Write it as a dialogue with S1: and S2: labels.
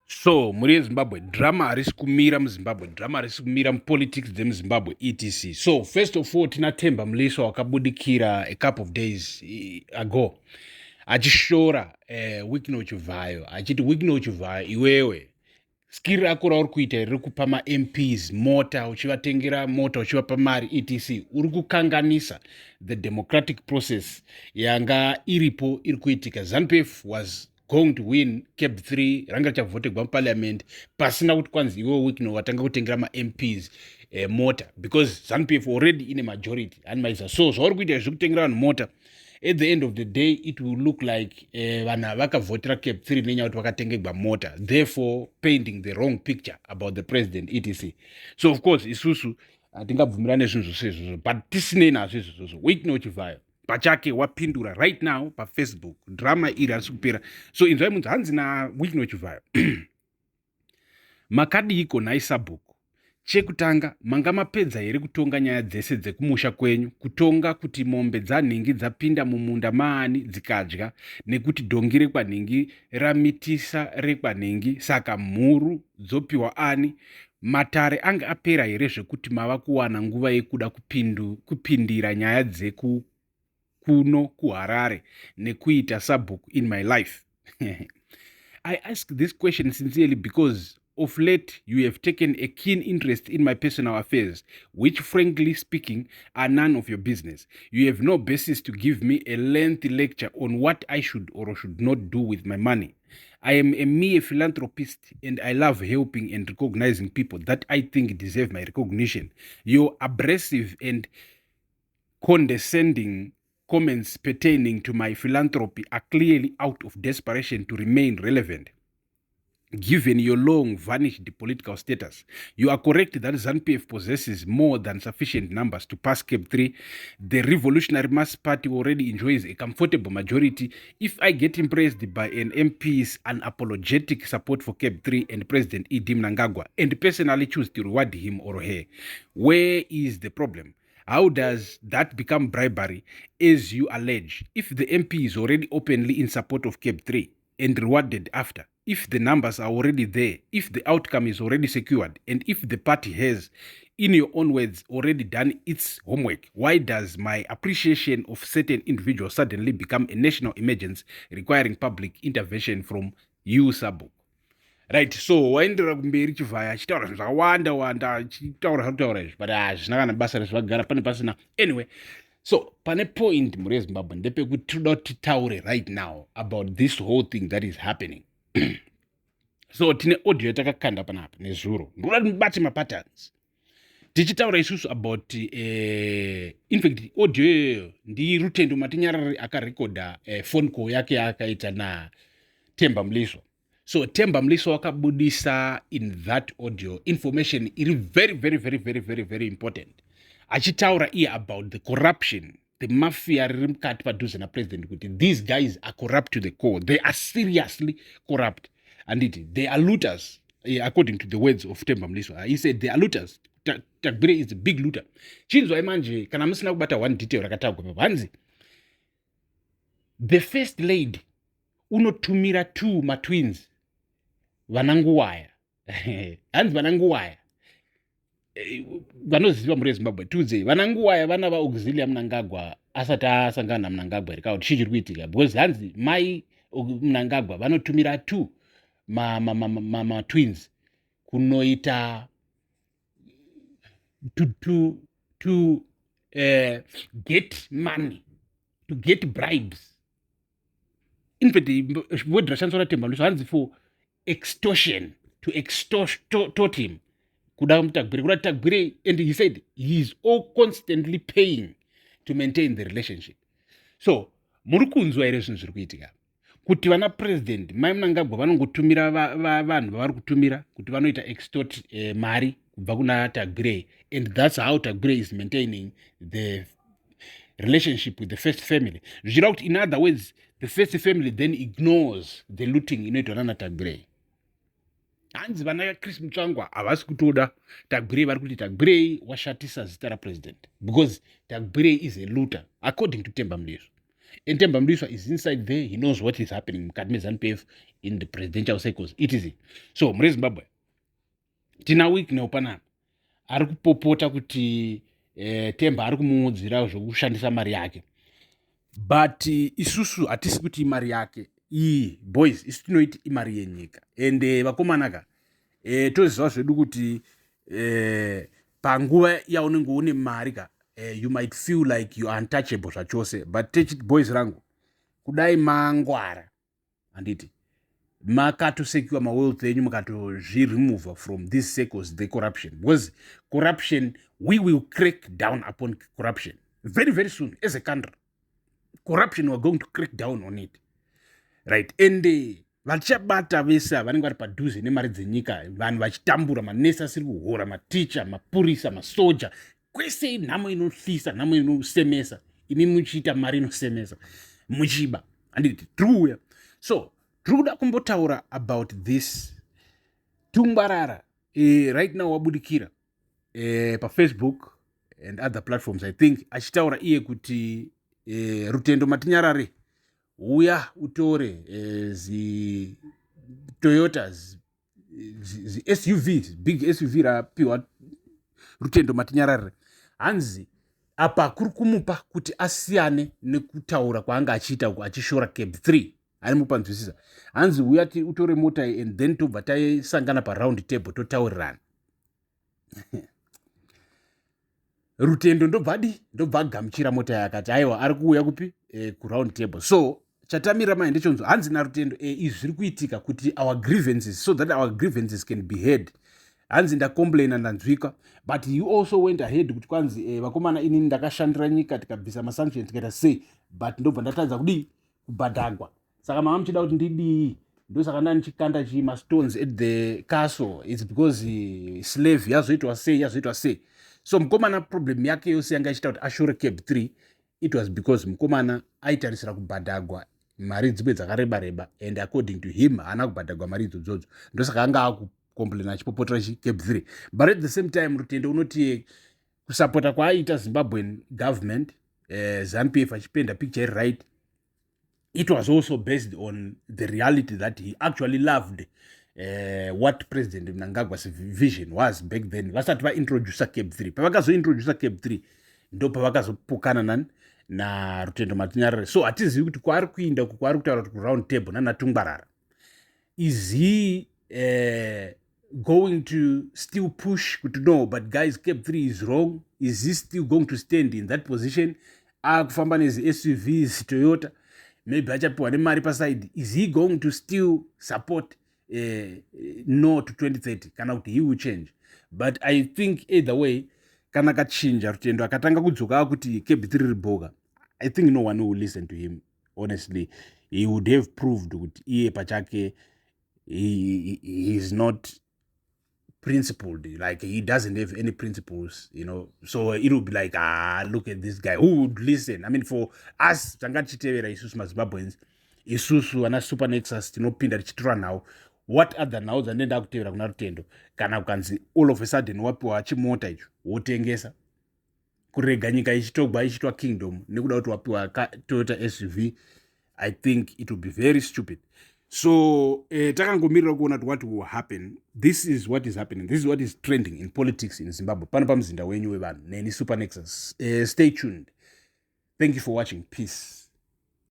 S1: So muri Zimbabwe drama harisi kumira muZimbabwe, drama harisi kumira mupolitics dzemuZimbabwe etc. So first of all tina Themba Mliswa wakabudikira a couple of days ago achishora Wikino Chivayo achiti Wikino Chivayo iwewe skiri rako rauri kuita riri kupa maMPs mota uchivatengera mota uchivapa mari etc uri kukanganisa the democratic process yanga iripo iri kuitika. ZANU-PF was going to win Cape 3 ranga richavhotegwa muparliament pasina kuti kwanzi iwewe Wikino watanga kutengera maMPs mota because ZANU-PF already ine majority animaiza. So zvauri kuita zvekutengera vanhu mota, at the end of the day it will look like vanhu havakavhotera Cape 3 nenyaya kuti vakatengerwa mota, therefore painting the wrong picture about the president etc. So of course isusu hatingabvumirane zvinhu zvose izvozvo, but tisinei nazvo izvozvo. Wikino Chivayo pachake wapindura right now pafacebook drama iri harisi kupera. So inzwai munzi hanzi naWikino Chivayo makadiko nhai sabhuku. Chekutanga manga mapedza here kutonga nyaya dzese dzekumusha kwenyu, kutonga kuti mombe dzanhingi dzapinda mumunda maani dzikadya, nekuti dongi rekwanhingi ramitisa rekwanhingi, saka mhuru dzopiwa ani. Matare anga apera here zvekuti mava kuwana nguva yekuda kupindira nyaya dzeku kuno kuHarare nekuita sabhuku in my life. I ask this question sincerely because of late you have taken a keen interest in my personal affairs, which frankly speaking are none of your business. You have no basis to give me a lengthy lecture on what I should or should not do with my money. I am a mere philanthropist and I love helping and recognizing people that I think deserve my recognition. Your abrasive and condescending comments pertaining to my philanthropy are clearly out of desperation to remain relevant. Given your long vanished political status, you are correct that ZANU-PF possesses more than sufficient numbers to pass Cape 3. The Revolutionary Mass Party already enjoys a comfortable majority. If I get impressed by an MP's unapologetic support for Cape 3 and President Idi Mnangagwa and personally choose to reward him or her, where is the problem? How does that become bribery, as you allege, if the MP is already openly in support of Cape 3 and rewarded after? If the numbers are already there, if the outcome is already secured, and if the party has, in your own words, already done its homework, why does my appreciation of certain individuals suddenly become a national emergency requiring public intervention from you, Sabu? Right, so waendera kumberi Chivayo achitaura zvinhu zvakawanda achitaura izvi but hazvina kana basa rezvakagara pane pasina. Anyway, so pane point muri Zimbabwe ndepekuti tinoda kuti titaure right now about this whole thing that is happening. So tine audio yatakakanda panapa nezuro ndoda mubate mapatterns tichitaura isusu about in fact audio iyoyo ndiRutendo Matinyarari akarekodha phone call yake akaita naThemba Mliswa. So Themba Mliswa wakabudisa in that audio information iri very important, achitaura iye about the corruption, the mafia riri mukati padhuze napresident, kuti these guys are corrupt to the core, they are seriously corrupt, and they are looters, according to the words of Themba Mliswa. He said they are looters. Tagbire is a big looter. Chinzwai manje kana musina kubata one detail rakataurwa papo hanzi the first lady unotumira two matwins vananguwaya hanzi vananguwaya vanoziva muri Zimbabwe tudze vananguwaya vana vaauxilia Mnangagwa asati asangana naMnangagwa iri kuti chii chiri kuitika, because hanzi mai Mnangagwa vanotumira two twins kunoita to get money, to get bribes. In fact, word rashanswa naThemba Mliswa hanzi for extortion, to extort him. Tagbire, and he said he is all constantly paying to maintain the relationship. So muri kunzwa here zvinhu zviri kuitika kuti vana president mai Mnangagwa vanongotumira vanhu vavari kutumira kuti vanoita extort mari kubva kuna Tagbire, and that's how Tagbire is maintaining the relationship with the first family. Zvichira kuti in other words the first family then ignores the looting inoitwa nana Tagbire. Hanzi vana Chris Mutsvangwa havasi kutoda Tagbire, vari kuti Tagbire washatisa zita rapresident because Tagbire is a looter according to Themba Mliswa. And Temba Mriswa is inside there. He knows what is happening mukati meZANU-PF in the presidential circles. It. So mure Zimbabwe tina week neupanapa ari kupopota kuti Temba ari kumuudzira zvokushandisa mari yake, but isusu hatisi kuti imari yake iyi boys, isu tinoiti imari yenyika. And vakomanaka toziva zvedu kuti panguva yaunenge une mari ka you might feel like you are untouchable zvachose, but techit boys rangu kudai mangwara handiti makatosekiwa mawealth enyu mukatozviremove from these circles, the corruption, because corruption, we will crack down upon corruption very very soon as a country. Corruption, we're going to crack down on it, right? And vachabata vese vanenge vari padhuze nemari dzenyika, vanhu vachitambura, manesi asiri kuhora, maticha, mapurisa, masoja, kwese nhamo inohlisa, nhamo inosemesa, imi muchiita mari inosemesa muchiba, handiti tiri. So tiri kuda kumbotaura about this Tungbarara. Right now wabudikira pafacebook and other platforms, I think achitaura iye kuti Rutendo Matinyarare uya utore Toyotas, SUVs, big SUV rapiwa Rutendo Matinyarare, hanzi apa kuri kumupa kuti asiyane nekutaura kwaanga achiita achishora cab 3. Ari mupanzwisisa, hanzi uya utore mota and then tobva taisangana paround table totaurirana. Rutendo ndobva agamuchira mota yakati aiwa ari kuuya kupi kuround table. So chatamira mai ndechonzo, hanzi naRutendo izvi zviri kuitika kuti our grievances, so that our grievances can be heard. Hanzi ndacomplaina ndanzwika, but you also went ahead kuti kwanzi vakomana inini ndakashandira nyika tikabvisa masanctions tikaita sei, but ndobva ndatadza kudii kubhadhagwa. Saka mama muchida kuti ndidii, ndosaka ndanichikanda chimastones at the castle, it's because slave yazoitwa sei. So mukomana problem yake yose yanga ichita kuti ashore cab 3, it was because mukomana aitarisira kubhadhagwa mari dzimwe dzakareba, and according to him haana kubhadhagwa mari idzodzo, ndosaka anga akucomplaina achipopotera cab 3. But at the same time Rutendo unoti kusapota kwaaita Zimbabwean government, ZANU-PF achipenda picture right, it was also based on the reality that he actually loved what President Mnangagwa's vision was back then. Vasati vaintroducer cab 3, pavakazointroducer cab 3 ndo pavakazopokana nani na Rutendo Matinyarare. So hatizivi kuti kwaari kuinda uku kwaari kutaura kuti kuround table nana Tungbarara, is he going to still push kuti no, but guys cab 3 is wrong? Is he still going to stand in that position? Akufamba nezi SUVs Toyota, maybe achapiwa nemari paside. Is he going to still support no to 2030 kana kuti he will change? But I think either way kana kachinja Rutendo akatanga kudzoka kuti cab 3 riboka, I think no one will listen to him. Honestly, he would have proved kuti iye pachake he is not principled, like he doesn't have any principles, you know. So it would be like, look at this guy, who would listen? I mean, for us tanga tichitevera isusu maZimbabweans, isusu ana super nexus tinopinda tichitora now, what other now dzanenda kutevera kuna Rutendo kana kukanzi all of a sudden wapiwa chimota icho wotengesa, kurega nyika ichitogwa ichitwa kingdom nekuda kuti wapiwa Toyota SUV? I think it would be very stupid. So takangomirira kuona what will happen. This is what is happening, this is what is trending in politics in Zimbabwe. Pano pamuzinda wenyu wevanhu neni Super Nexus. Stay tuned. Thank you for watching. Peace.